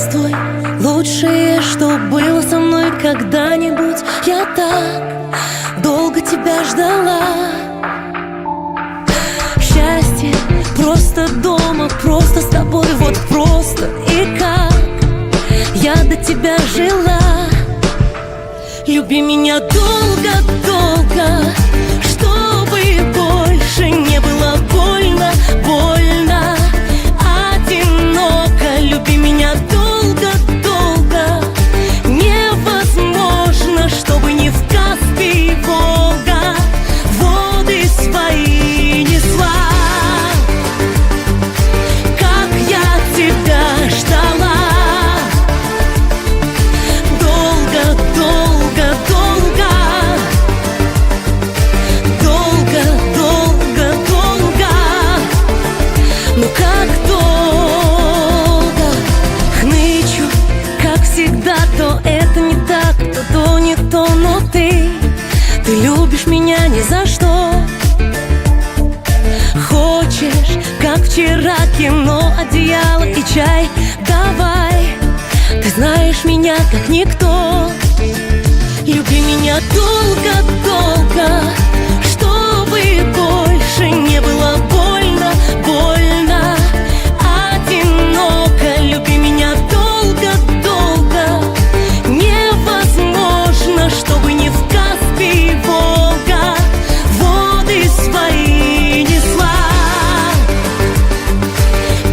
Здравствуй, лучшее, что было со мной когда-нибудь. Я так долго тебя ждала. Счастье просто дома, просто с тобой, вот просто. И как я до тебя жила. Люби меня долго-долго, чтобы больше не было больно, больно, одиноко. Люби меня долго-долго, невозможно, чтобы не в Каспий, Волга воды свои несла. Как я тебя ждала. Ну как долго хнычу, как всегда, то это не так, то не то, но ты любишь меня ни за что. Хочешь, как вчера, кино, одеяло и чай, давай, ты знаешь меня как никто. Люби меня долго-долго, чтобы больше не было больно, больно, одиноко. Люби меня долго-долго, невозможно, чтобы не в Каспий, Волга воды свои несла.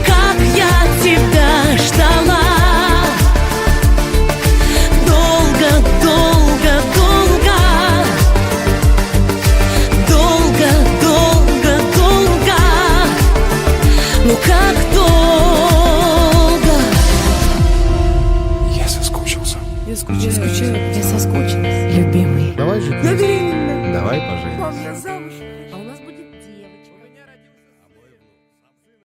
Как я тебя ждала. Ну как долго. Я соскучился. Я скучаю. Я соскучилась, любимый. Давай жить. Я беременна. Давай поженимся. Мам, я замуж.